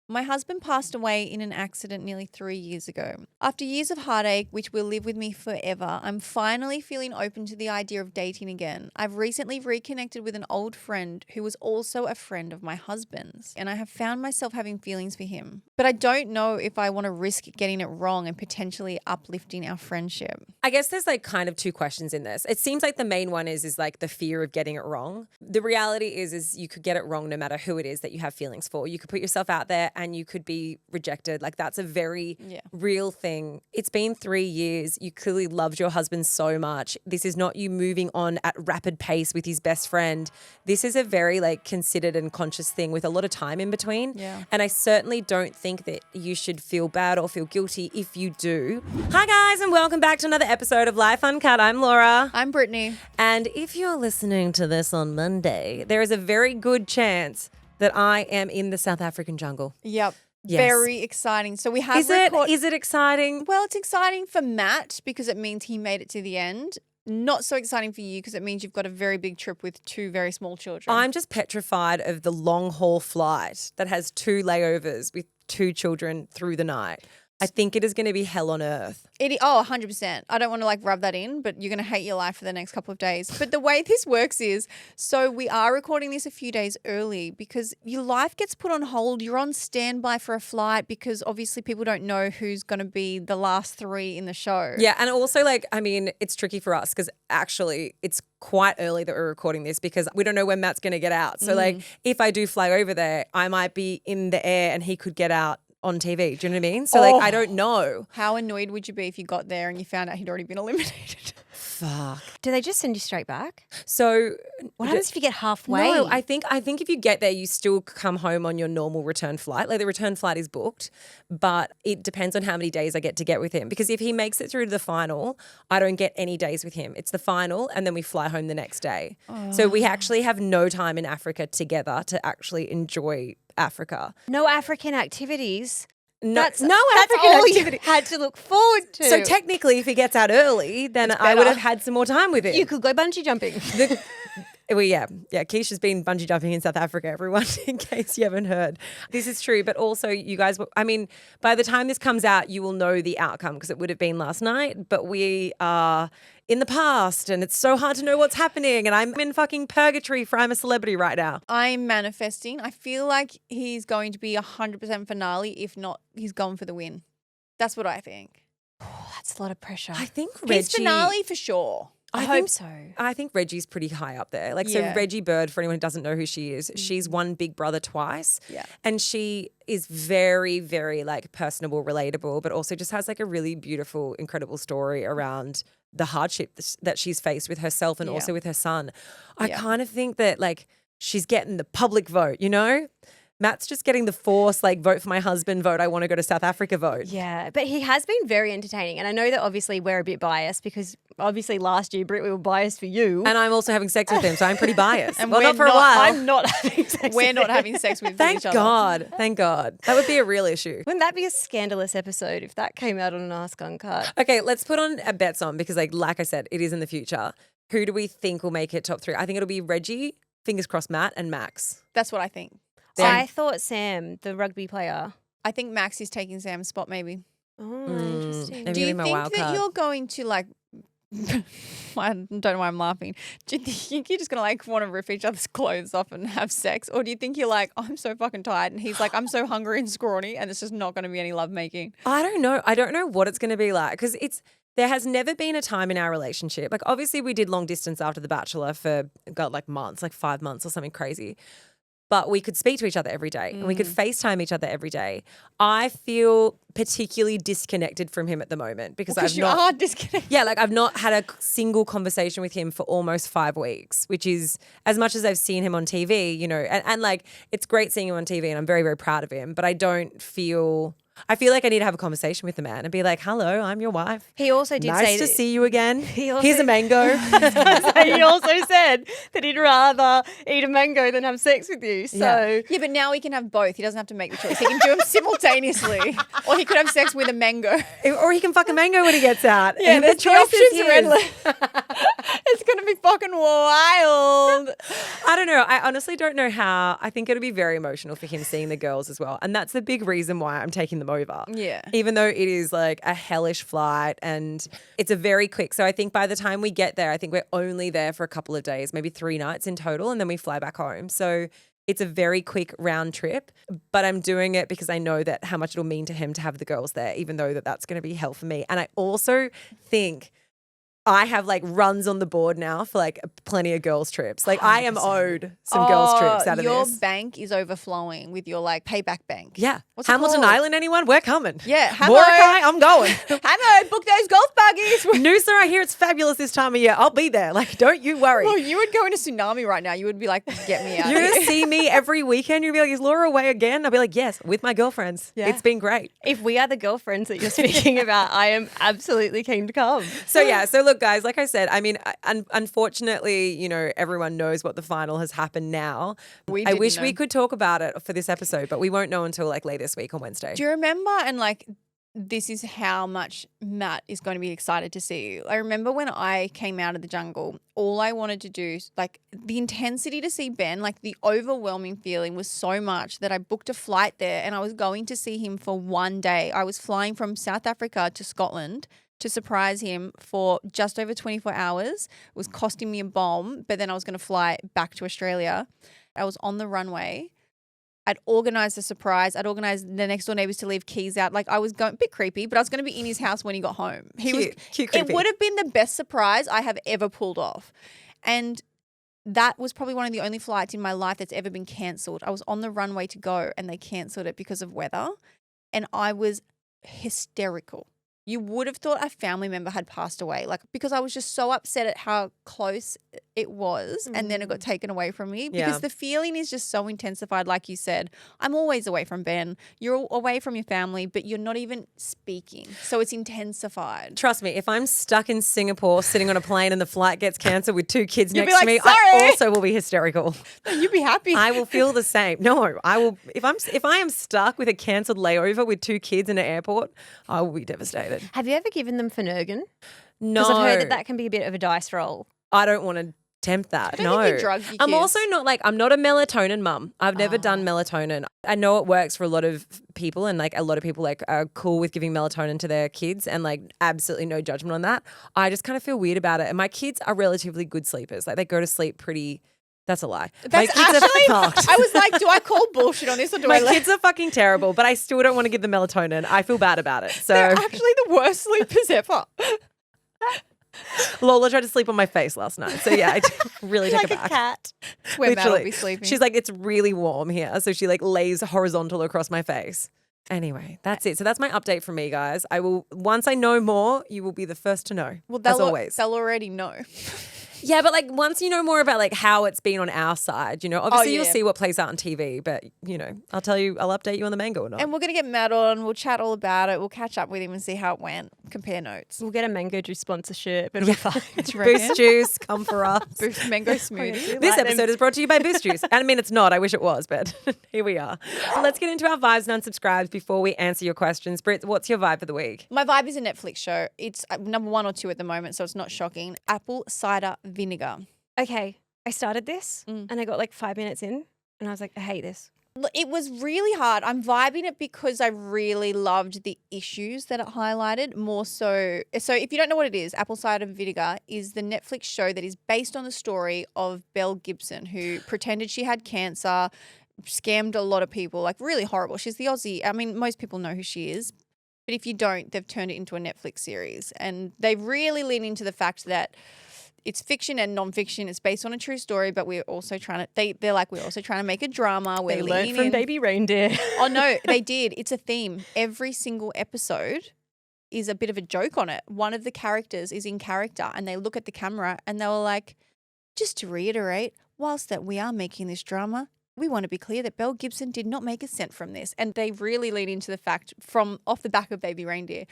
My husband passed away in an accident nearly 3 years ago. After years of heartache, which will live with me forever, I'm finally feeling open to the idea of dating again. I've recently reconnected with an old friend who was also a friend of my husband's, and I have found myself having feelings for him. But I don't know if I want to risk getting it wrong and potentially uplifting our friendship. I guess there's like kind of two questions in this. It seems like the main one is like the fear of getting it wrong. The reality is you could get it wrong no matter who it is that you have feelings for. You could put yourself out there and you could be rejected. Like that's a very real thing. It's been 3 years. You clearly loved your husband so much. This is not you moving on at rapid pace with his best friend. This is a very like considered and conscious thing with a lot of time in between. Yeah. And I certainly don't think that you should feel bad or feel guilty if you do. Hi guys, and welcome back to another episode of Life Uncut. I'm Laura. I'm Brittany. And if you're listening to this on Monday, there is a very good chance that I am in the South African jungle. Yep. Yes. Very exciting. So we have Is it exciting? Well, it's exciting for Matt because it means he made it to the end. Not so exciting for you because it means you've got a very big trip with 2 very small children. I'm just petrified of the long haul flight that has 2 layovers with 2 children through the night. I think it is going to be hell on earth. 100%. I don't want to like rub that in, but you're going to hate your life for the next couple of days. But the way this works is, so we are recording this a few days early because your life gets put on hold. You're on standby for a flight because obviously people don't know who's going to be the last 3 in the show. Yeah, and also like, I mean, it's tricky for us because actually it's quite early that we're recording this because we don't know when Matt's going to get out. So like if I do fly over there, I might be in the air and he could get out on TV. Do you know what I mean? So like, I don't know. How annoyed would you be if you got there and you found out he'd already been eliminated? Fuck. Do they just send you straight back? So What happens if you get halfway? No, I think if you get there, you still come home on your normal return flight. Like the return flight is booked, but it depends on how many days I get with him. Because if he makes it through to the final, I don't get any days with him. It's the final, and then we fly home the next day. So we actually have no time in Africa together to actually enjoy Africa. No African activities. That's African all activity. You had to look forward to. So technically, if he gets out early, then I would have had some more time with him. You could go bungee jumping. Well, yeah. Keisha's been bungee jumping in South Africa, everyone, in case you haven't heard. This is true, but also you guys, I mean, by the time this comes out, you will know the outcome because it would have been last night, but we are in the past and it's so hard to know what's happening and I'm in fucking purgatory for I'm a Celebrity right now. I'm manifesting. I feel like he's going to be 100% finale. If not, he's gone for the win. That's what I think. Oh, that's a lot of pressure. I think Reggie. He's finale for sure. I hope so. I think Reggie's pretty high up there. Like, Yeah. so Reggie Bird, for anyone who doesn't know who she is, she's won Big Brother twice. Yeah. And she is very, very like personable, relatable, but also just has like a really beautiful, incredible story around the hardship that she's faced with herself and also with her son. I kind of think that like she's getting the public vote, you know? Matt's just getting the force, like, vote for my husband, vote I want to go to South Africa vote. Yeah, but he has been very entertaining. And I know that obviously we're a bit biased because obviously last year, Britt, we were biased for you. And I'm also having sex with him, so I'm pretty biased. And well, we're not for a not- while. I'm not having sex We're with not him. having sex with Thank each other. God. Thank God. That would be a real issue. Wouldn't that be a scandalous episode if that came out on an Ask Uncut? Okay, let's put on a bets on because, like I said, it is in the future. Who do we think will make it top 3? I think it'll be Reggie, fingers crossed, Matt, and Max. That's what I think. I thought Sam, the rugby player. I think Max is taking Sam's spot maybe. Oh, interesting. Maybe Do you my think wild that card. you're going to like I don't know why I'm laughing. Do you think you're just going to like want to rip each other's clothes off and have sex? Or do you think you're like, I'm so fucking tired and he's like, I'm so hungry and scrawny and it's just not going to be any love making? I don't know. I don't know what it's going to be like because there has never been a time in our relationship. Like, obviously, we did long distance after The Bachelor for, God, like months, like 5 months or something crazy. But we could speak to each other every day and we could FaceTime each other every day. I feel particularly disconnected from him at the moment because Because you are disconnected. Yeah, like I've not had a single conversation with him for almost 5 weeks, which is as much as I've seen him on TV, you know, and like it's great seeing him on TV and I'm very, very proud of him, but I feel like I need to have a conversation with the man and be like, hello, I'm your wife. He also did Nice say to see you again. also- Here's a mango. he also said that he'd rather eat a mango than have sex with you. So Yeah, but now he can have both. He doesn't have to make the choice. He can do them simultaneously. Or he could have sex with a mango. Or he can fuck a mango when he gets out. Yeah, And the choice is options are his. endless. It's going to be fucking wild. I don't know. I honestly don't know how. I think it'll be very emotional for him seeing the girls as well. And that's the big reason why I'm taking them over. Yeah. Even though it is like a hellish flight and it's a very quick. So I think by the time we get there, I think we're only there for a couple of days, maybe 3 nights in total, and then we fly back home. So it's a very quick round trip, but I'm doing it because I know that how much it'll mean to him to have the girls there, even though that's going to be hell for me. And I also think I have like runs on the board now for like plenty of girls trips. Like I am 100%. owed some girls trips out of your this. bank is overflowing with your like payback bank. Yeah. What's it Hamilton called? Island, anyone? We're coming. Yeah. Mordecai, I'm going. Hammo, book those golf buggies. Noosa, I hear it's fabulous this time of year. I'll be there. Like, don't you worry. Well, you would go in a tsunami right now. You would be like, get me out You're of going to here. see me every weekend. You'll be like, is Laura away again? I'll be like, yes, with my girlfriends. Yeah. It's been great. If we are the girlfriends that you're speaking about, I am absolutely keen to come. So yeah, so look, guys, like I said, I mean, unfortunately, you know, everyone knows what the final has happened now. We I didn't wish know. we could talk about it for this episode, but we won't know until like late this week on Wednesday. Do you remember? And like, this is how much Matt is going to be excited to see you. I remember when I came out of the jungle, all I wanted to do, like the intensity to see Ben, like the overwhelming feeling was so much that I booked a flight there and I was going to see him for one day. I was flying from South Africa to Scotland to surprise him for just over 24 hours. It was costing me a bomb, but then I was going to fly back to Australia. I was on the runway. I'd organised a surprise. I'd organised the next door neighbours to leave keys out. Like I was going a bit creepy, but I was going to be in his house when he got home. Cute, It creepy. would have been the best surprise I have ever pulled off. And that was probably one of the only flights in my life that's ever been cancelled. I was on the runway to go and they cancelled it because of weather. And I was hysterical. You would have thought a family member had passed away, like because I was just so upset at how close it was and then it got taken away from me because Yeah. the feeling is just so intensified. Like you said, I'm always away from Ben. You're away from your family, but you're not even speaking. So it's intensified. Trust me, if I'm stuck in Singapore sitting on a plane and the flight gets cancelled with 2 kids You'll be next like, to me, I "Sorry." also will be hysterical. You'd be happy. I will feel the same. No, I will. If I am stuck with a cancelled layover with 2 kids in an airport, I will be devastated. Have you ever given them Finurgan? No, Because I've heard that can be a bit of a dice roll. I don't want to tempt that. I don't no, think you drug your I'm kids. also not like I'm not a melatonin mum. I've never done melatonin. I know it works for a lot of people, and like a lot of people like are cool with giving melatonin to their kids, and like absolutely no judgment on that. I just kind of feel weird about it. And my kids are relatively good sleepers. Like they go to sleep pretty. That's a lie. That's my kids actually, are fucked. I was like, do I call bullshit on this or do My I let kids are fucking terrible, but I still don't want to give them melatonin. I feel bad about it. So They're actually the worst sleepers ever. Lola tried to sleep on my face last night. So yeah, I really take Like it a back. cat. It's where Matt will Literally. be sleeping. She's like, it's really warm here. So she like lays horizontal across my face. Anyway, that's it. So that's my update from me, guys. I will, once I know more, you will be the first to know. well, as always. they'll already know. Yeah, but like once you know more about like how it's been on our side, you know, obviously you'll yeah. see what plays out on TV, but you know, I'll update you on the mango or not. And we're going to get Matt on. We'll chat all about it. We'll catch up with him and see how it went. Compare notes. We'll get a mango juice sponsorship. It'll be fine. Boost Juice, come for us. Boost mango smoothie. This episode is brought to you by Boost Juice. I mean, it's not. I wish it was, but here we are. Let's get into our vibes and unsubscribes before we answer your questions. Britt, what's your vibe for the week? My vibe is a Netflix show. It's number 1 or 2 at the moment, so it's not shocking. Apple cider vinegar. Okay, I started this and I got like 5 minutes in and I was like, I hate this. Look, it was really hard. I'm vibing it because I really loved the issues that it highlighted more so. So if you don't know what it is, Apple Cider Vinegar is the Netflix show that is based on the story of Belle Gibson, who pretended she had cancer, scammed a lot of people, like really horrible. She's the Aussie. I mean, most people know who she is. But if you don't, they've turned it into a Netflix series. And they really lean into the fact that it's fiction and non-fiction. It's based on a true story, but we're also trying to, they're like, we're also trying to make a drama. We're They learned leaning from in. Baby Reindeer. Oh, no, they did. It's a theme. Every single episode is a bit of a joke on it. One of the characters is in character and they look at the camera and they were like, just to reiterate, whilst that we are making this drama, we want to be clear that Belle Gibson did not make a cent from this. And they really lean into the fact from off the back of Baby Reindeer.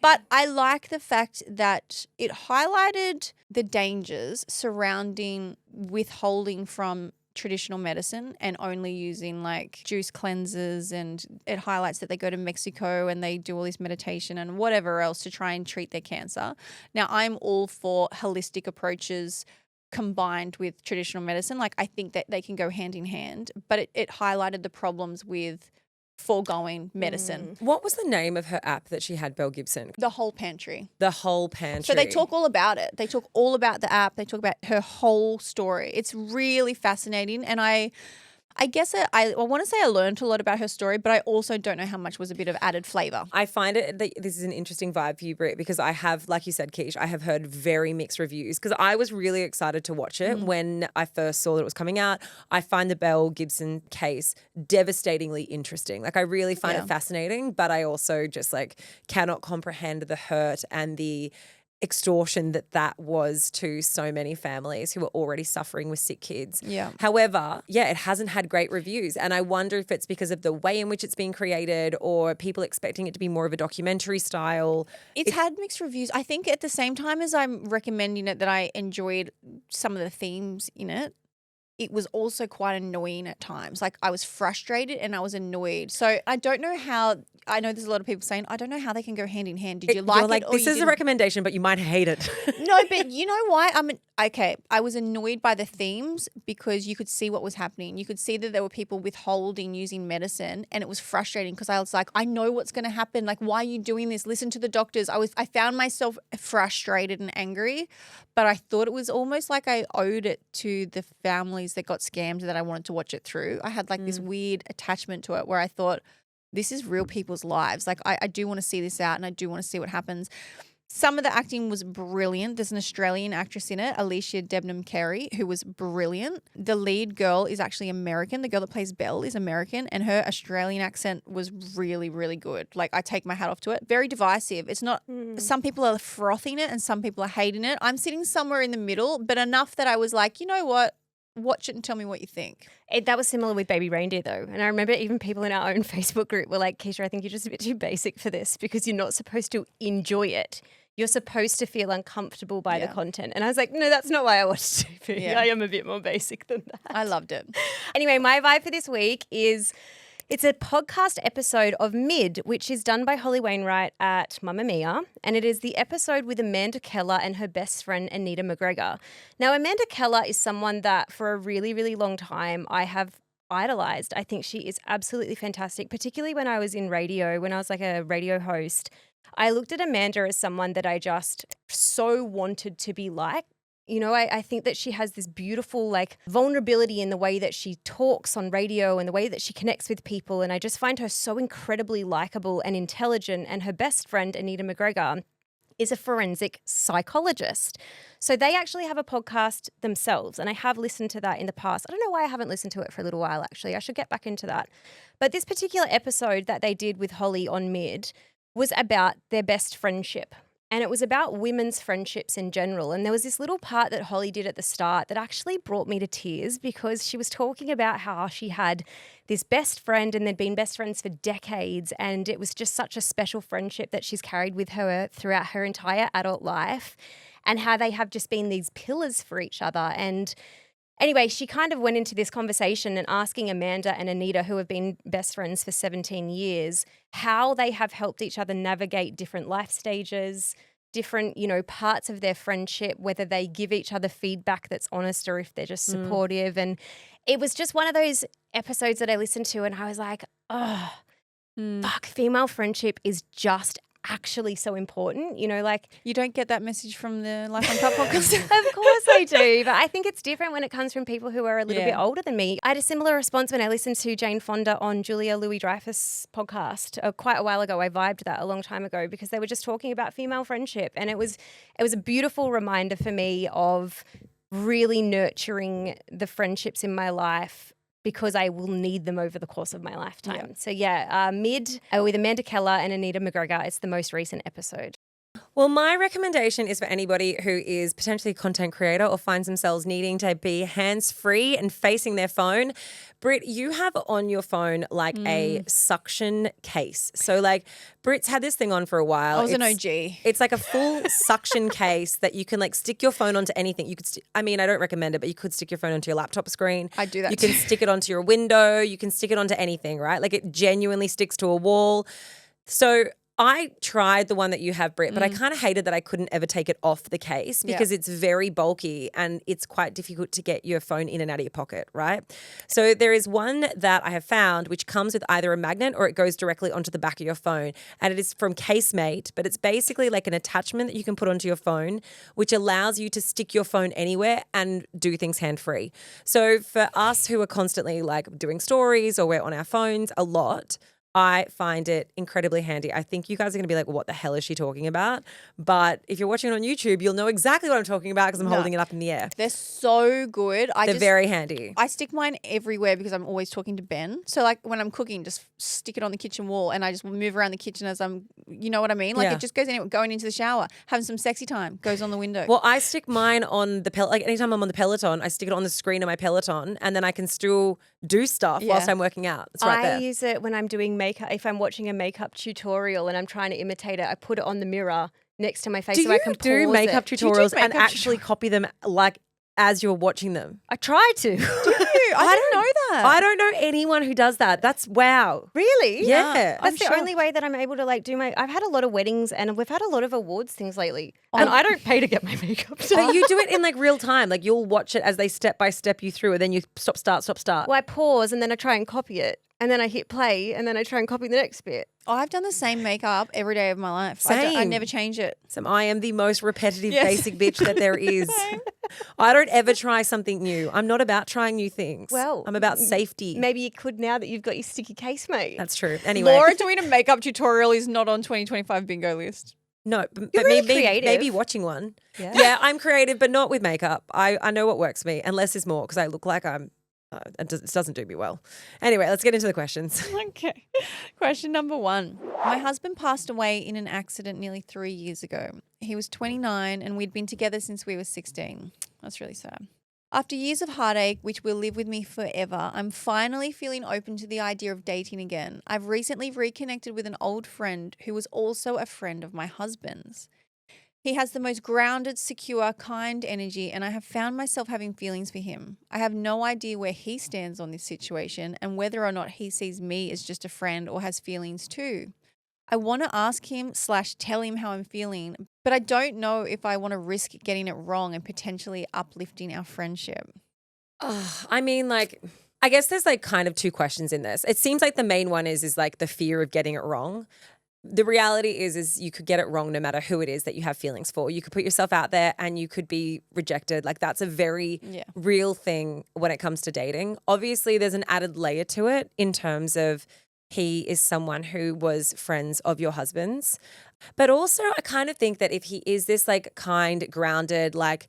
But I like the fact that it highlighted the dangers surrounding withholding from traditional medicine and only using like juice cleansers, and it highlights that they go to Mexico and they do all this meditation and whatever else to try and treat their cancer. Now, I'm all for holistic approaches combined with traditional medicine. Like, I think that they can go hand in hand, but it highlighted the problems with foregoing medicine. What was the name of her app that she had, Belle Gibson? The Whole Pantry. The Whole Pantry. So they talk all about it. They talk all about the app. They talk about her whole story. It's really fascinating. And I guess I want to say I learned a lot about her story, but I also don't know how much was a bit of added flavor. I find it that this is an interesting vibe for you, Britt, because I have, like you said, Keish, I have heard very mixed reviews because I was really excited to watch it when I first saw that it was coming out. I find the Belle Gibson case devastatingly interesting. Like, I really find it fascinating, but I also just like cannot comprehend the hurt and the extortion that was to so many families who were already suffering with sick kids. Yeah. However, it hasn't had great reviews. And I wonder if it's because of the way in which it's being created or people expecting it to be more of a documentary style. It's had mixed reviews. I think at the same time as I'm recommending it that I enjoyed some of the themes in it, it was also quite annoying at times. Like, I was frustrated and I was annoyed. So I don't know how, I know there's a lot of people saying, I don't know how they can go hand in hand. Did you like You're like, it? Or this you is a didn't? recommendation, but you might hate it. No, but you know why? I was annoyed by the themes because you could see what was happening. You could see that there were people withholding using medicine, and it was frustrating because I was like, I know what's going to happen. Like, why are you doing this? Listen to the doctors. I found myself frustrated and angry, but I thought it was almost like I owed it to the families that got scammed that I wanted to watch it through. I had like this weird attachment to it where I thought, this is real people's lives. Like, I do want to see this out and I do want to see what happens. Some of the acting was brilliant. There's an Australian actress in it, Alicia Debnam Carey, who was brilliant. The lead girl is actually American. The girl that plays Belle is American, and her Australian accent was really, really good. Like, I take my hat off to it. Very divisive. It's not, some people are frothing it and some people are hating it. I'm sitting somewhere in the middle, but enough that I was like, you know what? Watch it and tell me what you think. That was similar with Baby Reindeer though. And I remember even people in our own Facebook group were like, Keisha, I think you're just a bit too basic for this because you're not supposed to enjoy it. You're supposed to feel uncomfortable by the content. And I was like, no, that's not why I watched TV. Yeah. I am a bit more basic than that. I loved it. Anyway, my vibe for this week is it's a podcast episode of Mid, which is done by Holly Wainwright at Mamma Mia. And it is the episode with Amanda Keller and her best friend, Anita McGregor. Now, Amanda Keller is someone that for a really, really long time I have idolized. I think she is absolutely fantastic, particularly when I was in radio, when I was like a radio host. I looked at Amanda as someone that I just so wanted to be like. You know, I think that she has this beautiful like vulnerability in the way that she talks on radio and the way that she connects with people. And I just find her so incredibly likable and intelligent. And her best friend, Anita McGregor, is a forensic psychologist. So they actually have a podcast themselves. And I have listened to that in the past. I don't know why I haven't listened to it for a little while, actually. I should get back into that. But this particular episode that they did with Holly on Mid was about their best friendship. And it was about women's friendships in general. And there was this little part that Holly did at the start that actually brought me to tears because she was talking about how she had this best friend and they'd been best friends for decades. And it was just such a special friendship that she's carried with her throughout her entire adult life and how they have just been these pillars for each other. And anyway, she kind of went into this conversation and asking Amanda and Anita, who have been best friends for 17 years, how they have helped each other navigate different life stages, different, parts of their friendship, whether they give each other feedback that's honest or if they're just supportive. And it was just one of those episodes that I listened to and I was like, oh, fuck, female friendship is just actually so important, like You don't get that message from the Life on Top podcast? Of course I do, but I think it's different when it comes from people who are a little bit Yeah. older than me. I had a similar response when I listened to Jane Fonda on Julia Louis-Dreyfus' podcast quite a while ago. I vibed that a long time ago because they were just talking about female friendship, and it was a beautiful reminder for me of really nurturing the friendships in my life because I will need them over the course of my lifetime. So Mid with Amanda Keller and Anita McGregor. It's the most recent episode. Well, my recommendation is for anybody who is potentially a content creator or finds themselves needing to be hands-free and facing their phone. Britt, you have on your phone like a suction case. So like Britt's had this thing on for a while. I was an OG. It's like a full suction case that you can like stick your phone onto anything. You could, I don't recommend it, but you could stick your phone onto your laptop screen. I do that You too. can stick it onto your window. You can stick it onto anything, right? Like it genuinely sticks to a wall. So I tried the one that you have, Britt, but I kind of hated that I couldn't ever take it off the case because it's very bulky and it's quite difficult to get your phone in and out of your pocket, right? So there is one that I have found which comes with either a magnet or it goes directly onto the back of your phone, and it is from Casemate, but it's basically like an attachment that you can put onto your phone which allows you to stick your phone anywhere and do things hand-free. So for us who are constantly like doing stories or we're on our phones a lot, I find it incredibly handy. I think you guys are going to be like, what the hell is she talking about? But if you're watching it on YouTube, you'll know exactly what I'm talking about because I'm holding it up in the air. They're so good. They're very handy. I stick mine everywhere because I'm always talking to Ben. So like when I'm cooking, just stick it on the kitchen wall and I just move around the kitchen as I'm, you know what I mean? Like it just goes anywhere. Going into the shower, having some sexy time, goes on the window. Well, I stick mine on the like anytime I'm on the Peloton, I stick it on the screen of my Peloton and then I can still do stuff whilst I'm working out. It's right there. I use it when I'm doing makeup. If I'm watching a makeup tutorial and I'm trying to imitate it, I put it on the mirror next to my face so I can do pause makeup it. tutorials and actually copy them like as you're watching them? I try to. I didn't know that. I don't know anyone who does that. That's wow. Really? Yeah. That's I'm the only way that I'm able to like do my. I've had a lot of weddings and we've had a lot of awards things lately, Oh. and I don't pay to get my makeup done. But you do it in like real time. Like you'll watch it as they step by step you through and then you stop, start. Well, I pause and then I try and copy it, and then I hit play, and then I try and copy the next bit. I've done the same makeup every day of my life. I Same. never change it. So I am the most repetitive Yes. basic bitch that there is. I don't ever try something new. I'm not about trying new things. Well, I'm about safety. Maybe you could now that you've got your sticky case, mate. That's true. Anyway. Laura doing a makeup tutorial is not on 2025 bingo list. No, but really maybe creative. watching one. Yeah. Yeah, I'm creative, but not with makeup. I know what works for me, and less is more because I look like I'm. It doesn't do me well. Anyway, let's get into the questions. Okay. Question number 1. My husband passed away in an accident nearly 3 years ago. He was 29 and we'd been together since we were 16. That's really sad. After years of heartache, which will live with me forever, I'm finally feeling open to the idea of dating again. I've recently reconnected with an old friend who was also a friend of my husband's. He has the most grounded, secure, kind energy, and I have found myself having feelings for him. I have no idea where he stands on this situation and whether or not he sees me as just a friend or has feelings too. I want to ask him / tell him how I'm feeling, but I don't know if I want to risk getting it wrong and potentially uplifting our friendship. I guess there's like kind of two questions in this. It seems like the main one is like the fear of getting it wrong. The reality is you could get it wrong no matter who it is that you have feelings for. You could put yourself out there and you could be rejected. Like that's a very real thing when it comes to dating. Obviously, there's an added layer to it in terms of he is someone who was friends of your husband's. But also, I kind of think that if he is this like kind, grounded, like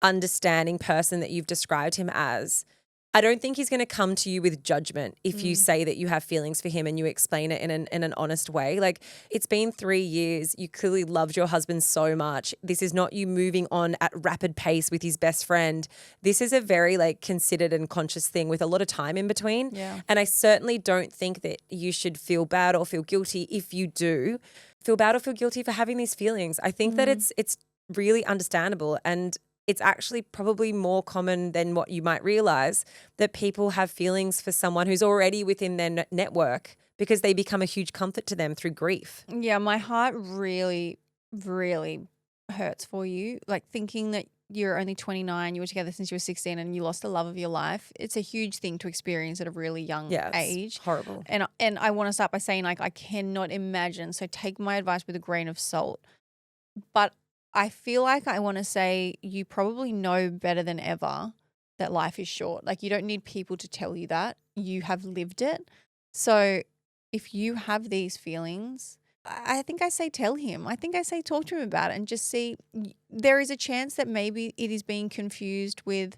understanding person that you've described him as, I don't think he's going to come to you with judgment if you say that you have feelings for him and you explain it in an honest way. Like it's been 3 years. You clearly loved your husband so much. This is not you moving on at rapid pace with his best friend. This is a very like considered and conscious thing with a lot of time in between. Yeah. And I certainly don't think that you should feel bad or feel guilty if you do feel bad or feel guilty for having these feelings. I think that it's really understandable, and it's actually probably more common than what you might realize that people have feelings for someone who's already within their network because they become a huge comfort to them through grief. Yeah, my heart really, really hurts for you. Like thinking that you're only 29, you were together since you were 16 and you lost the love of your life. It's a huge thing to experience at a really young age. Horrible. And I want to start by saying like I cannot imagine. So take my advice with a grain of salt. But I feel like I want to say you probably know better than ever that life is short. Like you don't need people to tell you that. You have lived it. So if you have these feelings, I think I say tell him. I think I say talk to him about it and just see. There is a chance that maybe it is being confused with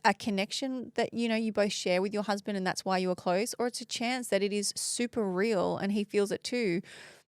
a connection that, you know, you both share with your husband and that's why you are close, or it's a chance that it is super real and he feels it too.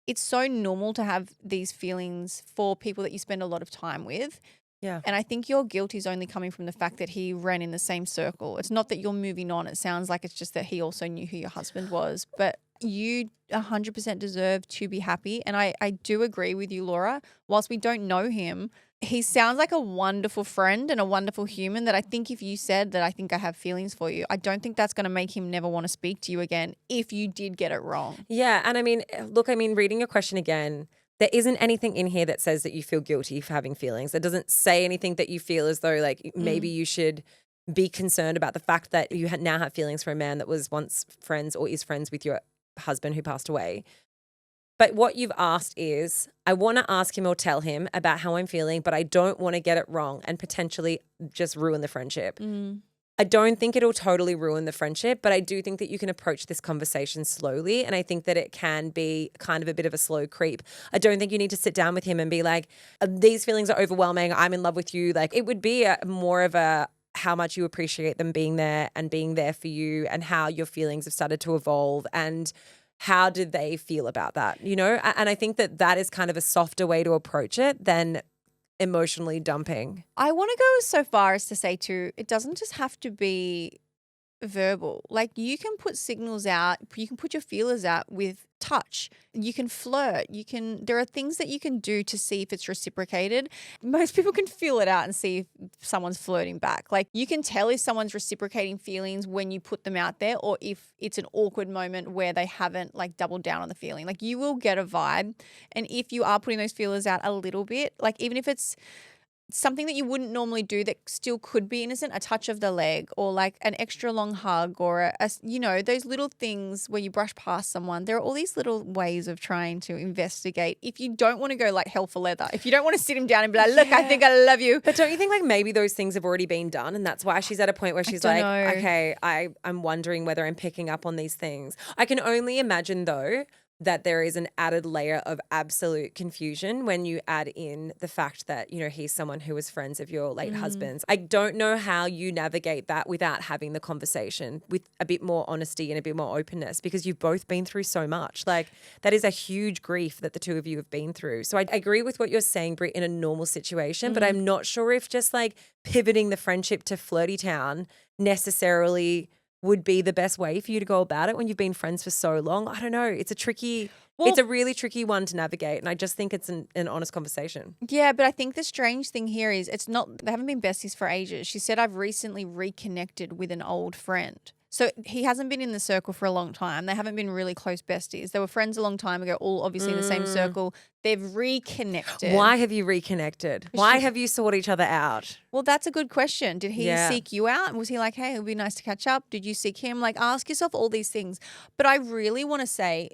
it's so normal to have these feelings for people that you spend a lot of time with. Yeah. And I think your guilt is only coming from the fact that he ran in the same circle. It's not that you're moving on. It sounds like it's just that he also knew who your husband was. But you 100% deserve to be happy. And I do agree with you, Laura. Whilst we don't know him, he sounds like a wonderful friend and a wonderful human that I think if you said that I think I have feelings for you, I don't think that's going to make him never want to speak to you again if you did get it wrong. Yeah. And I mean, look, reading your question again, there isn't anything in here that says that you feel guilty for having feelings. It doesn't say anything that you feel as though like maybe you should be concerned about the fact that you now have feelings for a man that was once friends or is friends with your husband who passed away. But what you've asked is, I want to ask him or tell him about how I'm feeling, but I don't want to get it wrong and potentially just ruin the friendship. I don't think it'll totally ruin the friendship, but I do think that you can approach this conversation slowly. And I think that it can be kind of a bit of a slow creep. I don't think you need to sit down with him and be like, these feelings are overwhelming. I'm in love with you. Like it would be more of a how much you appreciate them being there and being there for you and how your feelings have started to evolve and how did they feel about that, you know? And I think that that is kind of a softer way to approach it than emotionally dumping. I want to go so far as to say too, it doesn't just have to be verbal. Like you can put signals out, you can put your feelers out with touch. You can flirt. There are things that you can do to see if it's reciprocated. Most people can feel it out and see if someone's flirting back. Like you can tell if someone's reciprocating feelings when you put them out there or if it's an awkward moment where they haven't like doubled down on the feeling. Like you will get a vibe. And if you are putting those feelers out a little bit, like even if it's something that you wouldn't normally do that still could be innocent, a touch of the leg or like an extra long hug or those little things where you brush past someone. There are all these little ways of trying to investigate. If you don't want to go like hell for leather, if you don't want to sit him down and be like, look, I think I love you. But don't you think like maybe those things have already been done and that's why she's at a point where she's like, know. okay, I'm wondering whether I'm picking up on these things. I can only imagine though that there is an added layer of absolute confusion when you add in the fact that, you know, he's someone who was friends of your late husband's. I don't know how you navigate that without having the conversation with a bit more honesty and a bit more openness because you've both been through so much. Like that is a huge grief that the two of you have been through. So I agree with what you're saying, Britt, in a normal situation, but I'm not sure if just like pivoting the friendship to flirty town necessarily would be the best way for you to go about it when you've been friends for so long. I don't know. It's a really tricky one to navigate. And I just think it's an honest conversation. Yeah, but I think the strange thing here is they haven't been besties for ages. She said, I've recently reconnected with an old friend. So he hasn't been in the circle for a long time. They haven't been really close besties. They were friends a long time ago, all obviously in the same circle. They've reconnected. Why have you reconnected? Why have you sought each other out? Well, that's a good question. Did he seek you out? Was he like, hey, it would be nice to catch up? Did you seek him? Like, ask yourself all these things. But I really want to say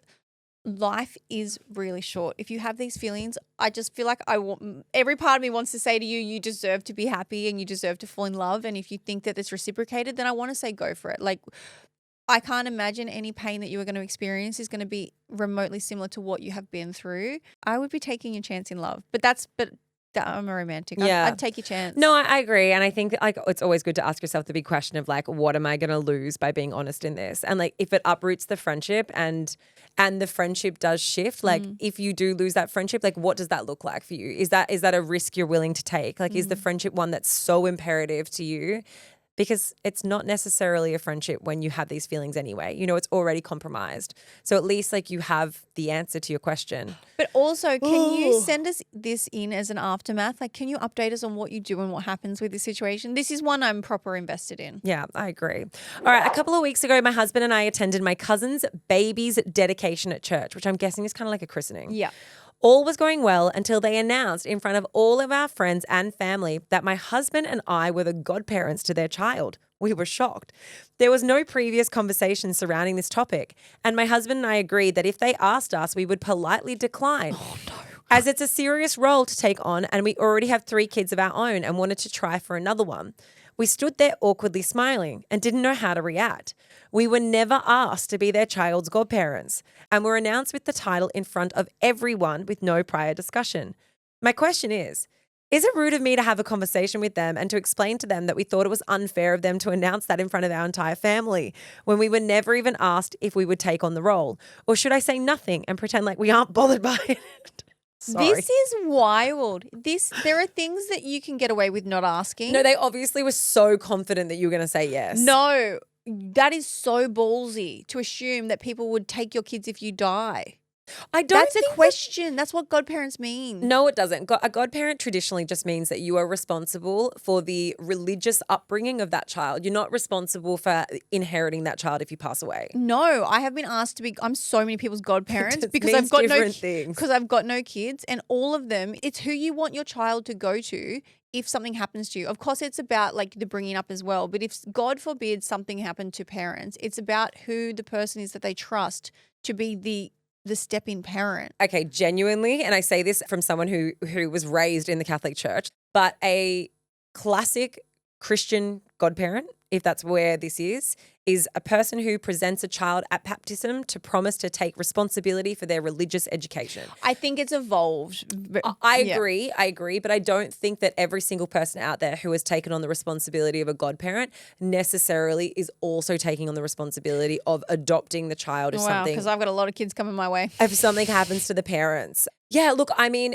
life is really short. If you have these feelings, I just feel like every part of me wants to say to you, you deserve to be happy and you deserve to fall in love. And if you think that it's reciprocated, then I want to say go for it. Like, I can't imagine any pain that you are going to experience is going to be remotely similar to what you have been through. I would be taking a chance in love, but I'm a romantic. Yeah. I'd take your chance. No, I agree. And I think like it's always good to ask yourself the big question of like, what am I going to lose by being honest in this? And like, if it uproots the friendship and the friendship does shift, like if you do lose that friendship, like what does that look like for you? Is that a risk you're willing to take? Like, is the friendship one that's so imperative to you? Because it's not necessarily a friendship when you have these feelings anyway. You know, it's already compromised. So at least like you have the answer to your question. But also, can you send us this in as an aftermath? Like, can you update us on what you do and what happens with this situation? This is one I'm proper invested in. Yeah, I agree. All right, a couple of weeks ago, my husband and I attended my cousin's baby's dedication at church, which I'm guessing is kind of like a christening. Yeah. All was going well until they announced in front of all of our friends and family that my husband and I were the godparents to their child. We were shocked. There was no previous conversation surrounding this topic, and my husband and I agreed that if they asked us, we would politely decline. Oh, no. As it's a serious role to take on, and we already have 3 kids of our own and wanted to try for another one. We stood there awkwardly smiling and didn't know how to react. We were never asked to be their child's godparents and were announced with the title in front of everyone with no prior discussion. My question is Is it rude of me to have a conversation with them and to explain to them that we thought it was unfair of them to announce that in front of our entire family when we were never even asked if we would take on the role? Or should I say nothing and pretend like we aren't bothered by it? Sorry. This is wild. There are things that you can get away with not asking. No, they obviously were so confident that you were going to say yes. No, that is so ballsy to assume that people would take your kids if you die. I don't That's a think question. That's what godparents mean. No, it doesn't. A godparent traditionally just means that you are responsible for the religious upbringing of that child. You're not responsible for inheriting that child if you pass away. No, I have been asked to be. I'm so many people's godparents It because means I've got different things. because I've got no kids, and all of them. It's who you want your child to go to if something happens to you. Of course, it's about like the bringing up as well. But if God forbid something happened to parents, it's about who the person is that they trust to be the step-in parent. Okay, genuinely, and I say this from someone who was raised in the Catholic Church, but a classic Christian godparent, if that's where this is a person who presents a child at baptism to promise to take responsibility for their religious education. I think it's evolved. I agree, but I don't think that every single person out there who has taken on the responsibility of a godparent necessarily is also taking on the responsibility of adopting the child Because I've got a lot of kids coming my way. if something happens to the parents. Yeah, look, I mean,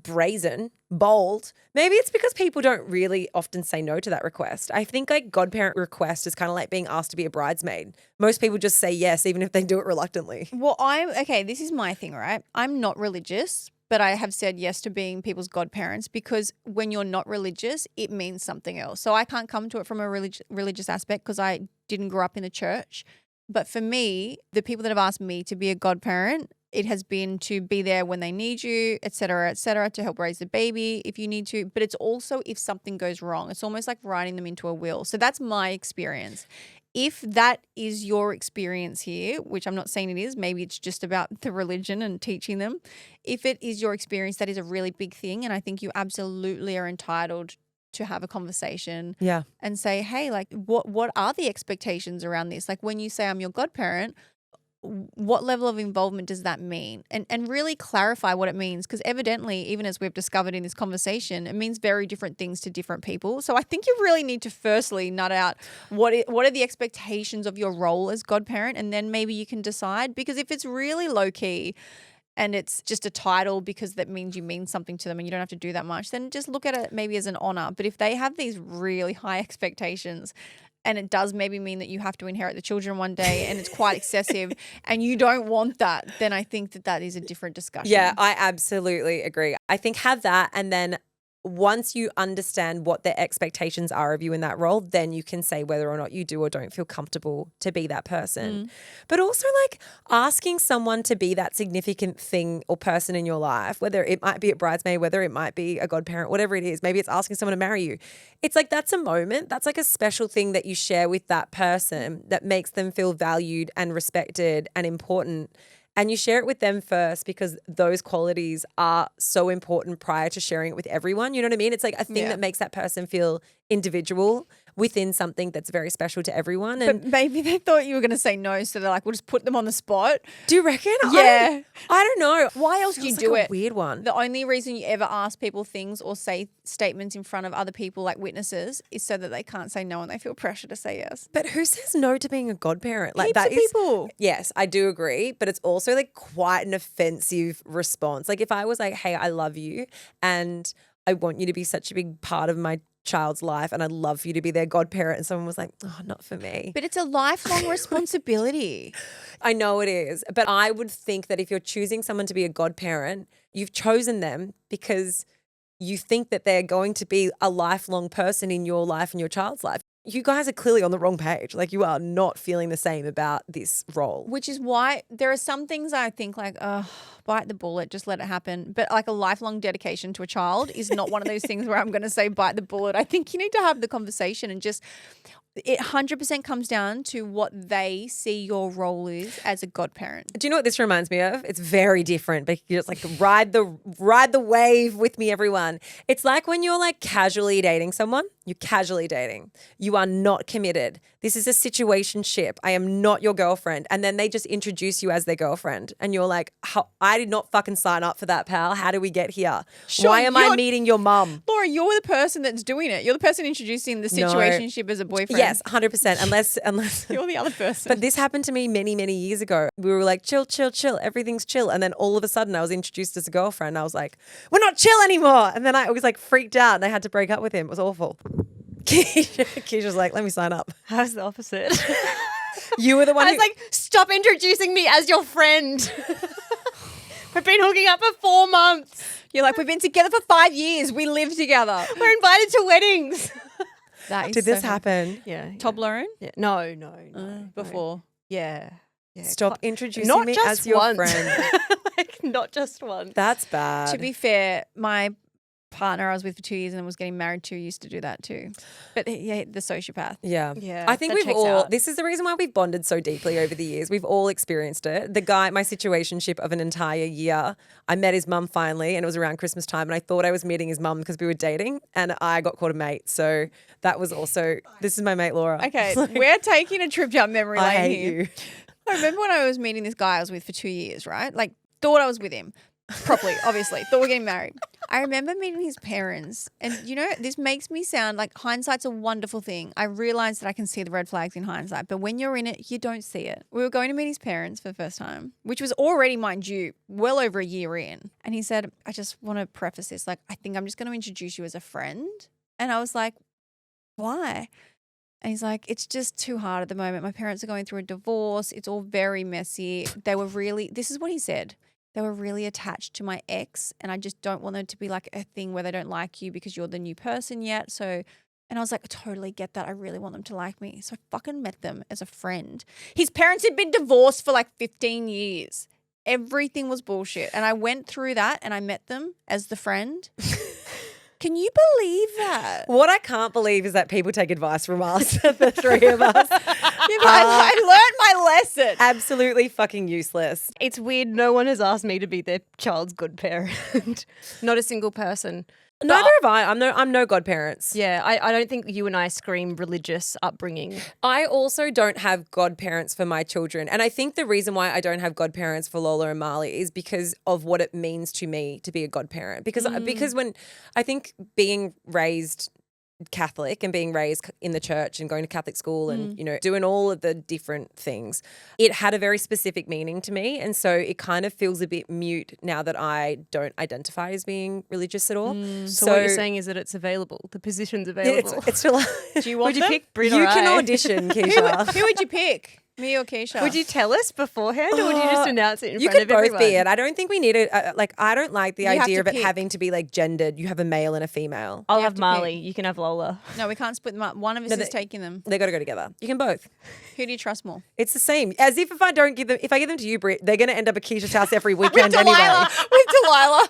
brazen, bold. Maybe it's because people don't really often say no to that request. I think like godparent request is kind of like being asked to be a bridesmaid. Most people just say yes, even if they do it reluctantly. Well, this is my thing, right? I'm not religious, but I have said yes to being people's godparents because when you're not religious, it means something else. So I can't come to it from a religious aspect because I didn't grow up in the church. But for me, the people that have asked me to be a godparent, it has been to be there when they need you, et cetera, to help raise the baby if you need to. But it's also if something goes wrong. It's almost like writing them into a will. So that's my experience. If that is your experience here, which I'm not saying it is, maybe it's just about the religion and teaching them. If it is your experience, that is a really big thing. And I think you absolutely are entitled to have a conversation and say, hey, like what are the expectations around this? Like when you say I'm your godparent, what level of involvement does that mean? And really clarify what it means because evidently, even as we've discovered in this conversation, it means very different things to different people. So I think you really need to firstly nut out what are the expectations of your role as godparent, and then maybe you can decide, because if it's really low key and it's just a title because that means you mean something to them and you don't have to do that much, then just look at it maybe as an honor. But if they have these really high expectations and it does maybe mean that you have to inherit the children one day and it's quite excessive and you don't want that, then I think that is a different discussion. Yeah, I absolutely agree. I think have that, and then once you understand what their expectations are of you in that role, then you can say whether or not you do or don't feel comfortable to be that person. But also like asking someone to be that significant thing or person in your life, whether it might be a bridesmaid, whether it might be a godparent, whatever it is, maybe it's asking someone to marry you. It's like that's a moment. That's like a special thing that you share with that person that makes them feel valued and respected and important. And you share it with them first because those qualities are so important prior to sharing it with everyone. You know what I mean? It's like a thing that makes that person feel individual within something that's very special to everyone. And but maybe they thought you were going to say no, so they're like, we'll just put them on the spot. Do you reckon? Yeah. I don't know. Why else do you Feels do like it? A weird one. The only reason you ever ask people things or say statements in front of other people like witnesses is so that they can't say no and they feel pressure to say yes. But who says no to being a godparent? Like Heaps that of is people. Yes, I do agree, but it's also like quite an offensive response. Like if I was like, "Hey, I love you and I want you to be such a big part of my child's life and I'd love for you to be their godparent," and someone was like, "Oh, not for me." But it's a lifelong responsibility. I know it is, but I would think that if you're choosing someone to be a godparent, you've chosen them because you think that they're going to be a lifelong person in your life and your child's life. You guys are clearly on the wrong page. Like you are not feeling the same about this role. Which is why there are some things I think like, bite the bullet, just let it happen. But like a lifelong dedication to a child is not one of those things where I'm going to say bite the bullet. I think you need to have the conversation and just it 100% comes down to what they see your role is as a godparent. Do you know what this reminds me of? It's very different, but you're just like ride the wave with me, everyone. It's like when you're like casually dating someone. You're casually dating. You are not committed. This is a situationship. I am not your girlfriend. And then they just introduce you as their girlfriend. And you're like, I I did not fucking sign up for that, pal. How did we get here? Sure, Why am I meeting your mum? Laura, you're the person that's doing it. You're the person introducing the situationship as a boyfriend. Yes, 100%. Unless You're the other person. But this happened to me many, many years ago. We were like, chill, chill, chill. Everything's chill. And then all of a sudden I was introduced as a girlfriend. I was like, we're not chill anymore. And then I was like freaked out and I had to break up with him. It was awful. Keisha's like, let me sign up. How's the opposite? You were the one I was like, stop introducing me as your friend. We've been hooking up for 4 months. You're like, we've been together for 5 years. We live together. We're invited to weddings. That is Did this so happen? Yeah. Toblerone? Yeah. No. Before. Yeah. Yeah. Stop introducing Not me just as your once. friend. Like, not just once. That's bad. To be fair, my partner I was with for 2 years and was getting married to used to do that too. But yeah, the sociopath. Yeah. Yeah, I think that we've checks all, out. this is the reason why we've bonded so deeply over the years. We've all experienced it. The guy, my situationship of an entire year, I met his mum finally and it was around Christmas time and I thought I was meeting his mum because we were dating and I got called a mate. So that was also, this is my mate Laura. Okay, we're taking a trip down memory lane I hate here. you. I remember when I was meeting this guy I was with for 2 years, right? Like, thought I was with him properly, obviously. Thought we were getting married. I remember meeting his parents. And, you know, this makes me sound like hindsight's a wonderful thing. I realize that I can see the red flags in hindsight. But when you're in it, you don't see it. We were going to meet his parents for the first time, which was already, mind you, well over a year in. And he said, I just want to preface this. Like, I think I'm just going to introduce you as a friend. And I was like, why? And he's like, it's just too hard at the moment. My parents are going through a divorce. It's all very messy. They were really, this is what he said. They were really attached to my ex and I just don't want them to be like a thing where they don't like you because you're the new person yet. So, and I was like, I totally get that. I really want them to like me. So I fucking met them as a friend. His parents had been divorced for like 15 years. Everything was bullshit. And I went through that and I met them as the friend. Can you believe that? What I can't believe is that people take advice from us, the three of us. Yeah, but I learned my lesson. Absolutely fucking useless. It's weird. No one has asked me to be their child's good parent. Not a single person. Neither have I. I'm no godparents. Yeah, I don't think you and I scream religious upbringing. I also don't have godparents for my children. And I think the reason why I don't have godparents for Lola and Marley is because of what it means to me to be a godparent. Because when I think being raised Catholic and being raised in the church and going to Catholic school and, you know, doing all of the different things, it had a very specific meaning to me. And so it kind of feels a bit mute now that I don't identify as being religious at all. So what you're saying is that it's available. The position's available. It's still. Do you want Would you them? pick Brit You or can I? audition, Keisha. Who would you pick? Me or Keisha? Would you tell us beforehand or would you just announce it in You front could of both everyone? be it. I don't think we need it. I don't like the You have idea to of it pick. having to be like gendered. You have a male and a female. I'll You have have to Marley. You can have Lola. No, we can't split them up. One of us is taking them. They got to go together. You can both. Who do you trust more? It's the same. As if I don't give them, if I give them to you, Britt, they're going to end up at Keisha's house every weekend anyway. With Delilah.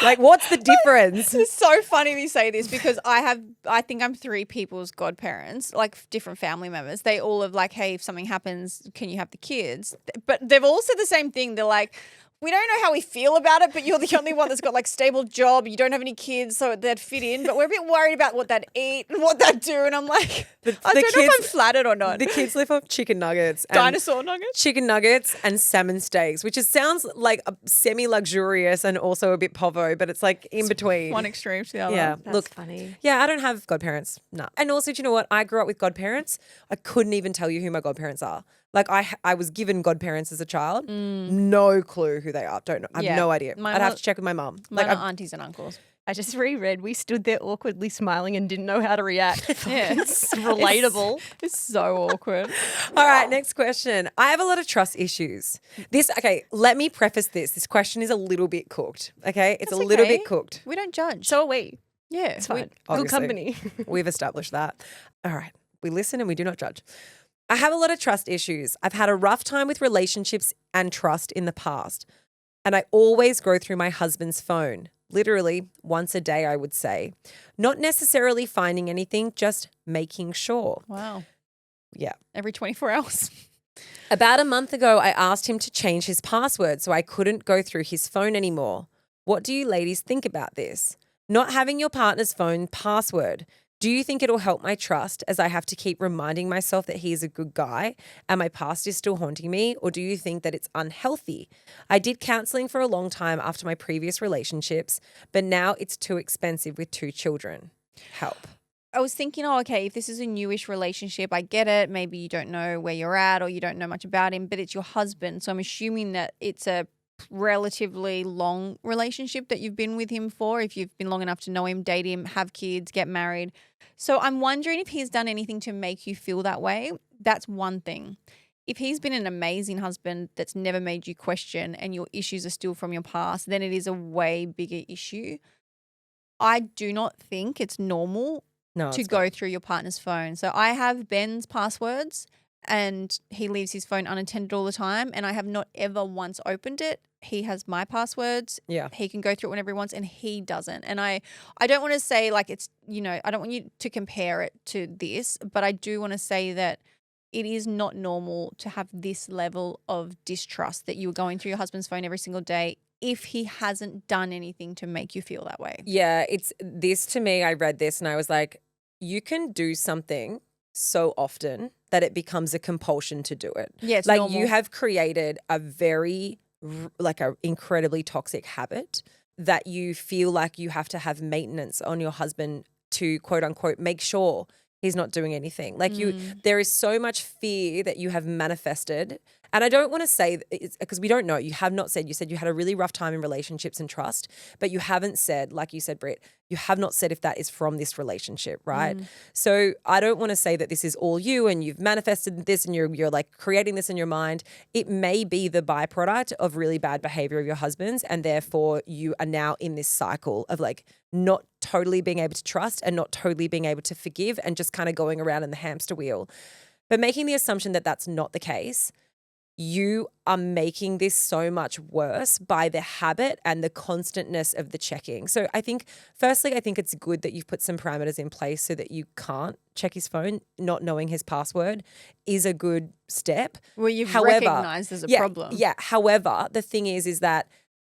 Like, what's the difference? It's so funny we say this because I think I'm 3 people's godparents, like different family members. They all have like, hey, if something happens, can you have the kids? But they've all said the same thing. They're like, we don't know how we feel about it, but you're the only one that's got like stable job. You don't have any kids, so they'd fit in. But we're a bit worried about what they'd eat and what they'd do. And I'm like, I don't know if I'm flattered or not. The kids live off chicken nuggets. And Dinosaur nuggets? chicken nuggets and salmon steaks, which sounds like a semi-luxurious and also a bit povo, but it's like in between. One extreme to the other. Yeah, That's look, funny. yeah, I don't have godparents. No. And also, do you know what? I grew up with godparents. I couldn't even tell you who my godparents are. Like I was given godparents as a child. No clue who they are. Don't know. I have Yeah. no idea. My I'd have mum- to check with my mum. Mine Like are aunties and uncles. I just reread. We stood there awkwardly smiling and didn't know how to react. Yeah. It's relatable. It's so awkward. All right, next question. I have a lot of trust issues. Okay, let me preface this. This question is a little bit cooked. Okay, it's That's a little okay. bit cooked. We don't judge. So are we. Yeah. It's fine. Good obviously. company. We've established that. All right, we listen and we do not judge. I have a lot of trust issues. I've had a rough time with relationships and trust in the past. And I always go through my husband's phone, literally once a day, I would say. Not necessarily finding anything, just making sure. Wow. Yeah. Every 24 hours. About a month ago, I asked him to change his password so I couldn't go through his phone anymore. What do you ladies think about this? Not having your partner's phone password. Do you think it'll help my trust as I have to keep reminding myself that he is a good guy and my past is still haunting me? Or do you think that it's unhealthy? I did counseling for a long time after my previous relationships, but now it's too expensive with 2 children. Help. I was thinking, oh, okay, if this is a newish relationship, I get it. Maybe you don't know where you're at or you don't know much about him, but it's your husband. So I'm assuming that it's a relatively long relationship that you've been with him for, if you've been long enough to know him, date him, have kids, get married. So I'm wondering if he's done anything to make you feel that way. That's one thing. If he's been an amazing husband that's never made you question and your issues are still from your past, then it is a way bigger issue. I do not think it's normal to go through your partner's phone. So I have Ben's passwords and he leaves his phone unattended all the time and I have not ever once opened it. He has my passwords. Yeah. He can go through it whenever he wants and he doesn't. And I don't want to say like it's, I don't want you to compare it to this, but I do want to say that it is not normal to have this level of distrust that you are going through your husband's phone every single day if he hasn't done anything to make you feel that way. Yeah, it's this to me. I read this and I was like, you can do something so often that it becomes a compulsion to do it. Yeah, it's like normal. You have created a very a incredibly toxic habit that you feel like you have to have maintenance on your husband to quote unquote make sure he's not doing anything. Like there is so much fear that you have manifested. And I don't want to say it's because we don't know. You have not said, you said you had a really rough time in relationships and trust, but you haven't said, like you said, Britt, you have not said if that is from this relationship, right? So I don't want to say that this is all you and you've manifested this and you're like creating this in your mind. It may be the byproduct of really bad behavior of your husband's and therefore you are now in this cycle of like not totally being able to trust and not totally being able to forgive and just kind of going around in the hamster wheel. But making the assumption that that's not the case, you are making this so much worse by the habit and the constantness of the checking. So I think, firstly, I think it's good that you've put some parameters in place so that you can't check his phone. Not knowing his password is a good step. Well, you've recognized there's a problem. Yeah. However, the thing is that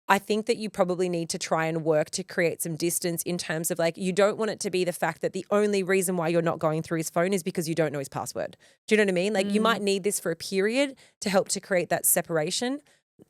I think that you probably need to try and work to create some distance in terms of like, you don't want it to be the fact that the only reason why you're not going through his phone is because you don't know his password. Do you know what I mean? Like you might need this for a period to help to create that separation,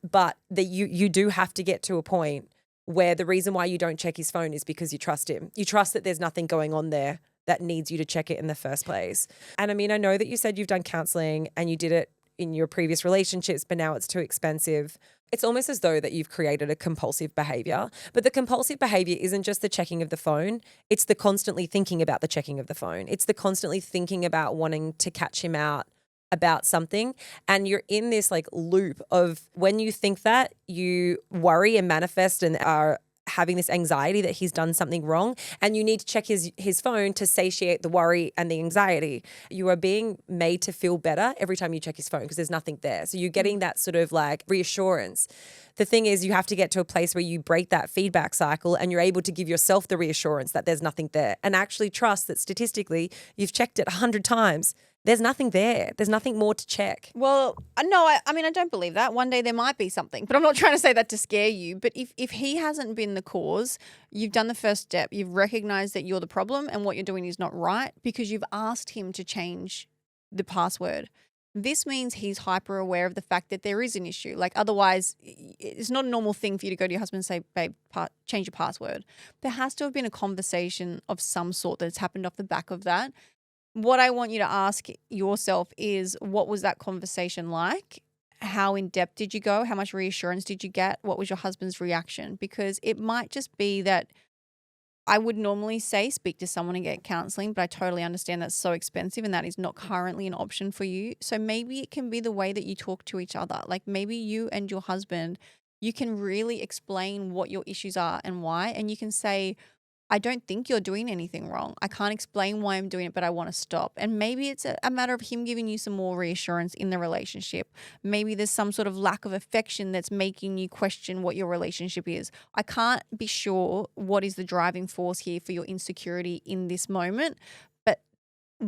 but that you do have to get to a point where the reason why you don't check his phone is because you trust him. You trust that there's nothing going on there that needs you to check it in the first place. And I mean, I know that you said you've done counseling and you did it in your previous relationships, but now it's too expensive. It's almost as though that you've created a compulsive behavior, but the compulsive behavior isn't just the checking of the phone. It's the constantly thinking about the checking of the phone. It's the constantly thinking about wanting to catch him out about something. And you're in this like loop of when you think that, you worry and manifest and are having this anxiety that he's done something wrong and you need to check his phone to satiate the worry and the anxiety. You are being made to feel better every time you check his phone because there's nothing there. So you're getting that sort of like reassurance. The thing is you have to get to a place where you break that feedback cycle and you're able to give yourself the reassurance that there's nothing there and actually trust that statistically you've checked it 100 times. There's nothing there. There's nothing more to check. Well, no, I mean, I don't believe that. One day there might be something, but I'm not trying to say that to scare you. But if he hasn't been the cause, you've done the first step. You've recognized that you're the problem and what you're doing is not right because you've asked him to change the password. This means he's hyper aware of the fact that there is an issue. Like otherwise, it's not a normal thing for you to go to your husband and say, babe, change your password. There has to have been a conversation of some sort that's happened off the back of that. What I want you to ask yourself is, what was that conversation like? How in depth did you go? How much reassurance did you get? What was your husband's reaction? Because it might just be that I would normally say speak to someone and get counseling, but I totally understand that's so expensive and that is not currently an option for you. So maybe it can be the way that you talk to each other. Like maybe you and your husband, you can really explain what your issues are and why. And you can say, I don't think you're doing anything wrong. I can't explain why I'm doing it, but I want to stop. And maybe it's a matter of him giving you some more reassurance in the relationship. Maybe there's some sort of lack of affection that's making you question what your relationship is. I can't be sure what is the driving force here for your insecurity in this moment, but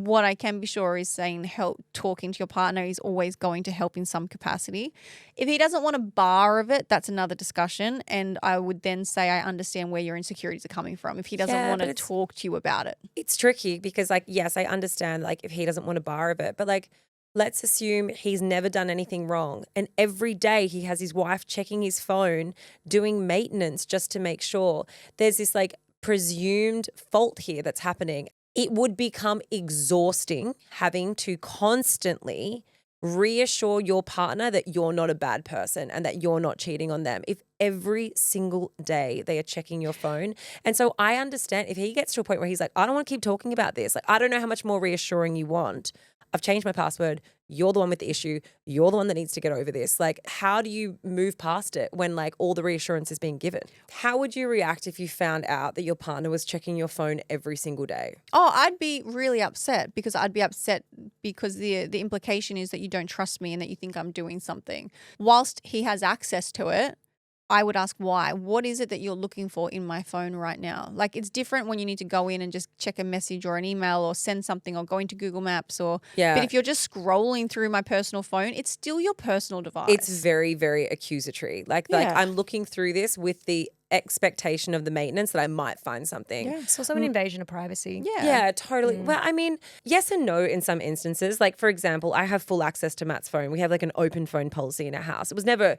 what I can be sure is saying help talking to your partner is always going to help in some capacity. If he doesn't want a bar of it, that's another discussion. And I would then say I understand where your insecurities are coming from if he doesn't Yeah, want but to it's- talk to you about it. It's tricky because, like, yes, I understand, like, if he doesn't want a bar of it, but like, let's assume he's never done anything wrong. And every day he has his wife checking his phone, doing maintenance just to make sure. There's this like presumed fault here that's happening. It would become exhausting having to constantly reassure your partner that you're not a bad person and that you're not cheating on them if every single day they are checking your phone. And so I understand if he gets to a point where he's like, I don't want to keep talking about this. Like, I don't know how much more reassuring you want. I've changed my password. You're the one with the issue. You're the one that needs to get over this. Like, how do you move past it when like all the reassurance is being given? How would you react if you found out that your partner was checking your phone every single day? Oh, I'd be really upset because the implication is that you don't trust me and that you think I'm doing something. Whilst he has access to it, I would ask why. What is it that you're looking for in my phone right now? Like, it's different when you need to go in and just check a message or an email or send something or go into Google Maps but if you're just scrolling through my personal phone, it's still your personal device. It's very, very accusatory. Like I'm looking through this with the expectation of the maintenance that I might find something. Yeah. It's also an invasion of privacy. Yeah, totally. Well, I mean, yes and no in some instances. Like, for example, I have full access to Matt's phone. We have like an open phone policy in our house. It was never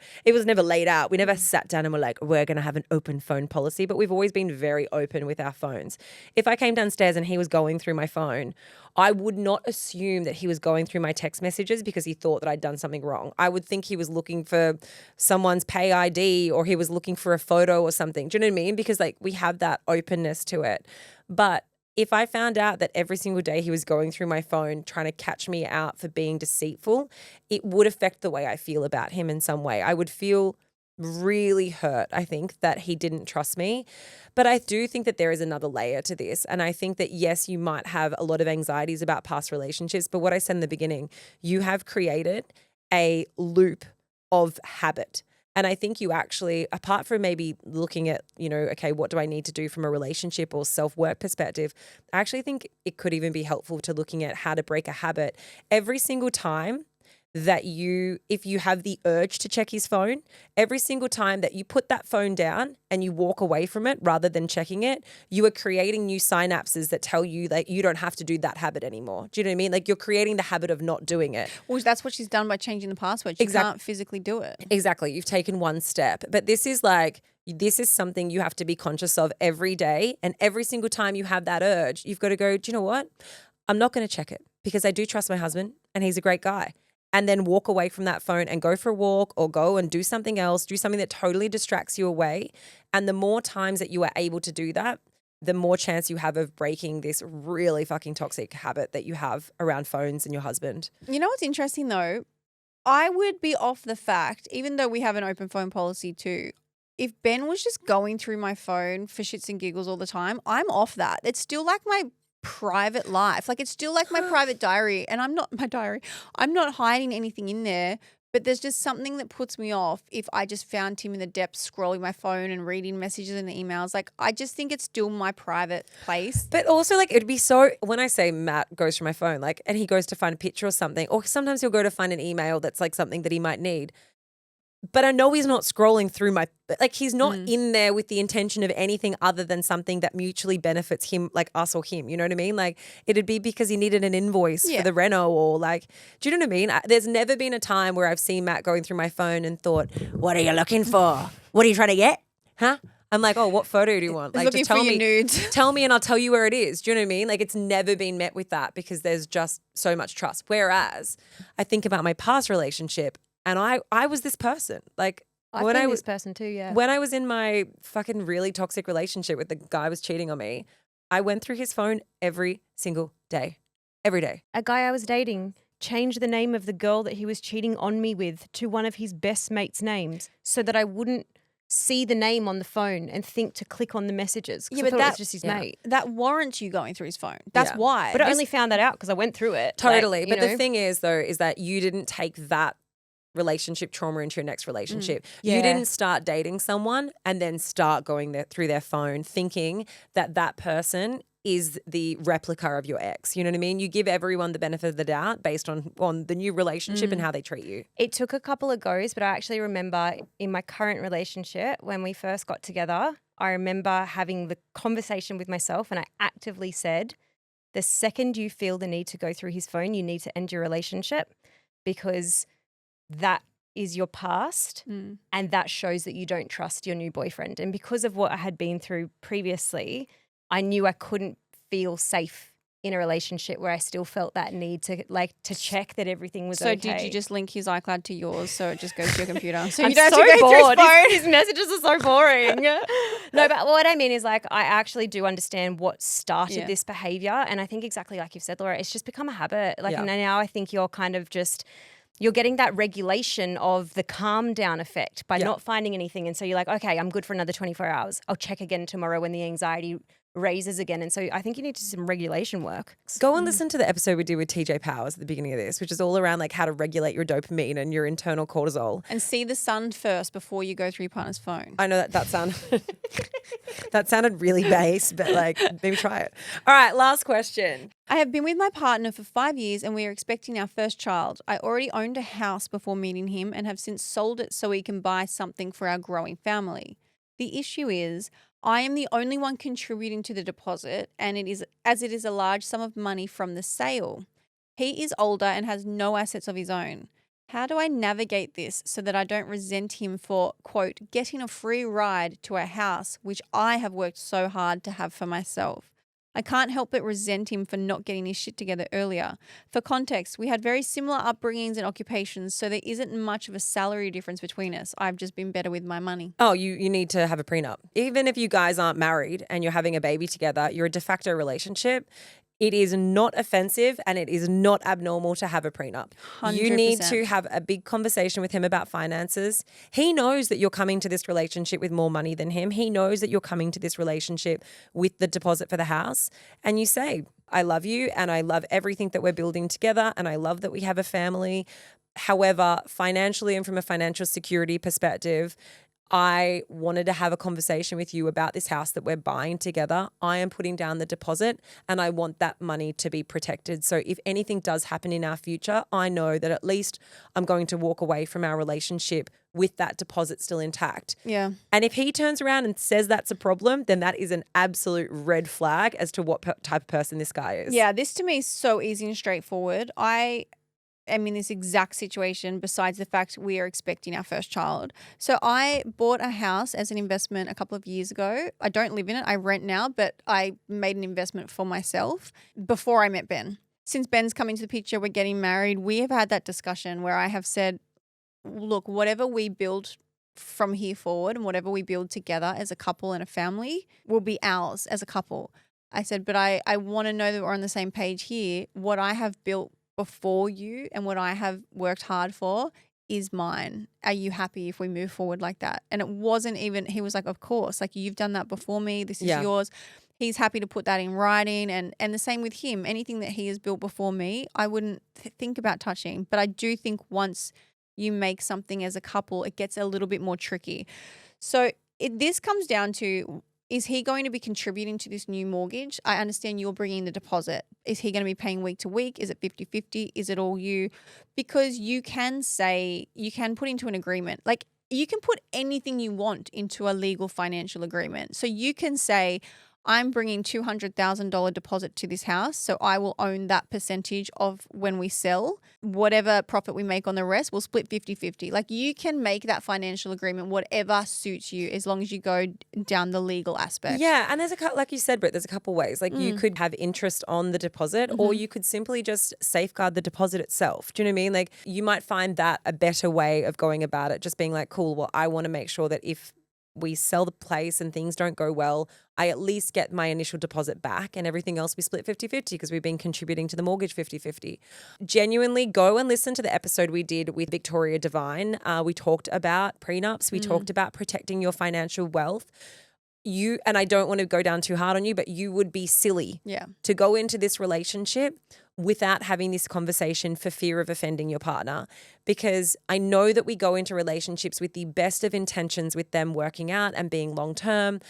laid out. We never sat down and were like, we're going to have an open phone policy, but we've always been very open with our phones. If I came downstairs and he was going through my phone, I would not assume that he was going through my text messages because he thought that I'd done something wrong. I would think he was looking for someone's pay ID or he was looking for a photo or something. Do you know what I mean? Because like we have that openness to it. But if I found out that every single day he was going through my phone trying to catch me out for being deceitful, it would affect the way I feel about him in some way. I would feel really hurt, I think, that he didn't trust me. But I do think that there is another layer to this. And I think that, yes, you might have a lot of anxieties about past relationships. But what I said in the beginning, you have created a loop of habit. And I think you actually, apart from maybe looking at, okay, what do I need to do from a relationship or self-work perspective, I actually think it could even be helpful to looking at how to break a habit every single time that if you have the urge to check his phone, every single time that you put that phone down and you walk away from it rather than checking it, you are creating new synapses that tell you that you don't have to do that habit anymore. Do you know what I mean? Like, you're creating the habit of not doing it. Well, that's what she's done by changing the password. She can't physically do it. Exactly. You've taken one step. But this is something you have to be conscious of every day. And every single time you have that urge, you've got to go, do you know what? I'm not going to check it because I do trust my husband and he's a great guy. And then walk away from that phone and go for a walk or go and do something else, do something that totally distracts you away. And the more times that you are able to do that, the more chance you have of breaking this really fucking toxic habit that you have around phones and your husband. You know what's interesting though? I would be off the fact, even though we have an open phone policy too, if Ben was just going through my phone for shits and giggles all the time, I'm off that. It's still like my private life. Like, it's still like my private diary, and I'm not hiding anything in there, but there's just something that puts me off if I just found him in the depths scrolling my phone and reading messages and emails. Like, I just think it's still my private place. But also, like, it'd be so, when I say Matt goes through my phone, like, and he goes to find a picture or something, or sometimes he'll go to find an email that's like something that he might need. But I know he's not scrolling through he's not in there with the intention of anything other than something that mutually benefits him, like us or him. You know what I mean? Like, it'd be because he needed an invoice for the reno or like, do you know what I mean? There's never been a time where I've seen Matt going through my phone and thought, what are you looking for? What are you trying to get? Huh? I'm like, oh, what photo do you want? Like, just tell me, nudes. Tell me and I'll tell you where it is. Do you know what I mean? Like, it's never been met with that because there's just so much trust. Whereas I think about my past relationship, and I was this person. Like, I've been this person too, yeah. When I was in my fucking really toxic relationship with the guy who was cheating on me, I went through his phone every single day. Every day. A guy I was dating changed the name of the girl that he was cheating on me with to one of his best mates' names so that I wouldn't see the name on the phone and think to click on the messages. Yeah, but that's just his mate. That warrants you going through his phone. That's why. But I only found that out because I went through it. Totally. But the thing is, though, is that you didn't take that relationship trauma into your next relationship. You didn't start dating someone and then start going through their phone thinking that person is the replica of your ex. You know what I mean? You give everyone the benefit of the doubt based on the new relationship and how they treat you. It took a couple of goes, but I actually remember in my current relationship, when we first got together, I remember having the conversation with myself and I actively said, the second you feel the need to go through his phone, you need to end your relationship because that is your past and that shows that you don't trust your new boyfriend. And because of what I had been through previously, I knew I couldn't feel safe in a relationship where I still felt that need to check that everything was So okay. did you just link his iCloud to yours so it just goes to your computer? So I'm you don't so have to go through bored. his phone? His messages are so boring. No, but what I mean is I actually do understand what started this behavior. And I think exactly like you've said, Laura, it's just become a habit. And now I think you're kind of just you're getting that regulation of the calm down effect by not finding anything. And so you're like, okay, I'm good for another 24 hours. I'll check again tomorrow when the anxiety raises again. And so I think you need to do some regulation work. Go and listen to the episode we did with TJ Powers at the beginning of this, which is all around like how to regulate your dopamine and your internal cortisol. And see the sun first before you go through your partner's phone. I know that sounded that sounded really base, but like maybe try it. All right, last question. I have been with my partner for 5 years and we are expecting our first child. I already owned a house before meeting him and have since sold it so we can buy something for our growing family. The issue is I am the only one contributing to the deposit and it is a large sum of money from the sale. He is older and has no assets of his own. How do I navigate this so that I don't resent him for, quote, getting a free ride to a house which I have worked so hard to have for myself? I can't help but resent him for not getting his shit together earlier. For context, we had very similar upbringings and occupations, so there isn't much of a salary difference between us. I've just been better with my money. Oh, you need to have a prenup. Even if you guys aren't married and you're having a baby together, you're a de facto relationship. It is not offensive and it is not abnormal to have a prenup. 100%. You need to have a big conversation with him about finances. He knows that you're coming to this relationship with more money than him. He knows that you're coming to this relationship with the deposit for the house. And you say, I love you and I love everything that we're building together and I love that we have a family. However, financially and from a financial security perspective, I wanted to have a conversation with you about this house that we're buying together. I am putting down the deposit and I want that money to be protected. So if anything does happen in our future, I know that at least I'm going to walk away from our relationship with that deposit still intact. Yeah. And if he turns around and says that's a problem, then that is an absolute red flag as to what type of person this guy is. Yeah, this to me is so easy and straightforward. I am in this exact situation besides the fact we are expecting our first child. So I bought a house as an investment a couple of years ago. I don't live in it. I rent now, but I made an investment for myself before I met Ben. Since Ben's come into the picture, we're getting married. We have had that discussion where I have said, look, whatever we build from here forward and whatever we build together as a couple and a family will be ours as a couple. I said, but I want to know that we're on the same page here. What I have built before you and what I have worked hard for is mine. Are you happy if we move forward like that? And it wasn't even, he was like, of course, like you've done that before me. This is yours. He's happy to put that in writing and the same with him. Anything that he has built before me, I wouldn't think about touching. But I do think once you make something as a couple, it gets a little bit more tricky. So this comes down to, is he going to be contributing to this new mortgage? I understand you're bringing the deposit. Is he going to be paying week to week? Is it 50-50? Is it all you? Because you can say, you can put into an agreement. Like you can put anything you want into a legal financial agreement. So you can say, I'm bringing $200,000 deposit to this house, so I will own that percentage of when we sell. Whatever profit we make on the rest, we'll split 50-50. Like you can make that financial agreement whatever suits you as long as you go down the legal aspect. Yeah, and there's like you said, Britt, there's a couple ways. Like you could have interest on the deposit or you could simply just safeguard the deposit itself. Do you know what I mean? Like you might find that a better way of going about it, just being like, cool, well, I want to make sure that if we sell the place and things don't go well, I at least get my initial deposit back and everything else we split 50-50 because we've been contributing to the mortgage 50-50. Genuinely go and listen to the episode we did with Victoria Devine. We talked about prenups. We talked about protecting your financial wealth. And I don't want to go down too hard on you, but you would be silly to go into this relationship without having this conversation for fear of offending your partner. Because I know that we go into relationships with the best of intentions with them working out and being long-term.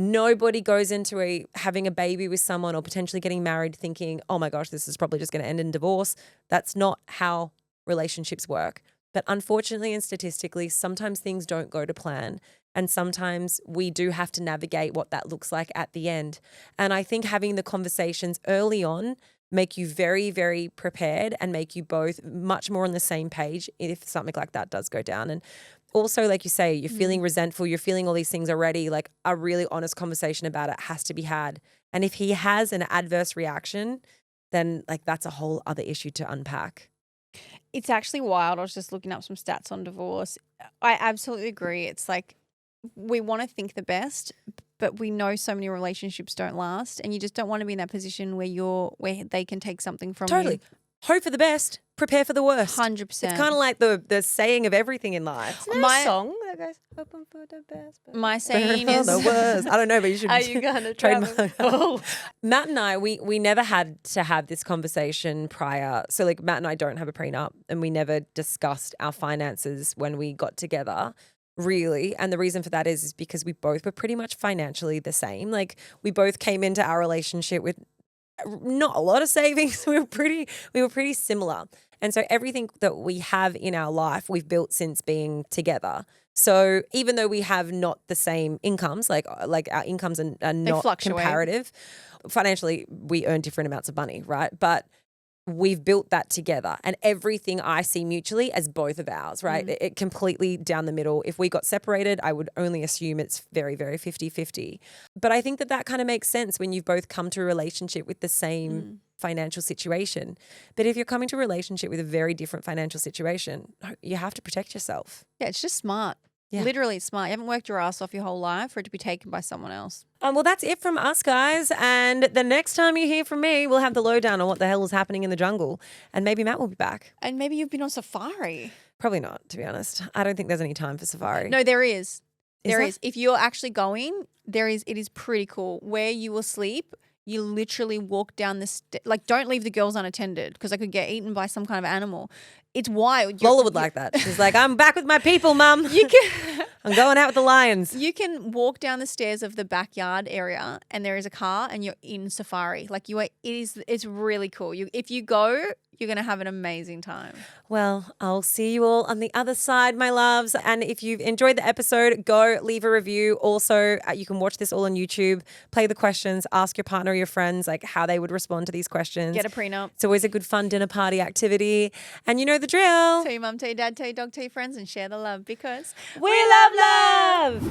Nobody goes into having a baby with someone or potentially getting married thinking, oh my gosh, this is probably just going to end in divorce. That's not how relationships work. But unfortunately and statistically, sometimes things don't go to plan. And sometimes we do have to navigate what that looks like at the end. And I think having the conversations early on make you very, very prepared and make you both much more on the same page if something like that does go down. And also, like you say, you're feeling resentful, you're feeling all these things already, like a really honest conversation about it has to be had. And if he has an adverse reaction, then like that's a whole other issue to unpack. It's actually wild. I was just looking up some stats on divorce. I absolutely agree. It's like we want to think the best, but we know so many relationships don't last, and you just don't want to be in that position where they can take something from Totally. you. Hope for the best, prepare for the worst. 100%. It's kind of like the saying of everything in life. Isn't there a song that goes, hoping for the best? But My saying is the worst. I don't know, but you should. Are you going to trademark. travel? Matt and I, we never had to have this conversation prior. So like Matt and I don't have a prenup, and we never discussed our finances when we got together. Really. And the reason for that is because we both were pretty much financially the same. Like we both came into our relationship with not a lot of savings. We were pretty similar. And so everything that we have in our life, we've built since being together. So even though we have not the same incomes, like our incomes are not fluctuate. comparative, financially we earn different amounts of money, right? But we've built that together, and everything I see mutually as both of ours, right? It completely down the middle. If we got separated, I would only assume it's very, very 50-50. But I think that kind of makes sense when you've both come to a relationship with the same financial situation. But if you're coming to a relationship with a very different financial situation, you have to protect yourself. Yeah, it's just smart. Yeah. Literally smart. You haven't worked your ass off your whole life for it to be taken by someone else. Well, that's it from us, guys. And the next time you hear from me, we'll have the lowdown on what the hell is happening in the jungle. And maybe Matt will be back. And maybe you've been on safari. Probably not, to be honest. I don't think there's any time for safari. No, there is. There there? is. If you're actually going, it is pretty cool. Where you will sleep, you literally walk down the like, don't leave the girls unattended because I could get eaten by some kind of animal. It's wild. Lola would like that. She's like, I'm back with my people, mum. You can I'm going out with the lions. you can walk down the stairs of the backyard area and there is a car and you're in safari. Like it's really cool. If you go, you're going to have an amazing time. Well, I'll see you all on the other side, my loves. And if you've enjoyed the episode, go leave a review. Also, you can watch this all on YouTube, play the questions, ask your partner or your friends like how they would respond to these questions. Get a prenup. It's always a good fun dinner party activity. And you know the drill. Tell your mum, tell your dad, tell your dog, tell your friends and share the love because We love love.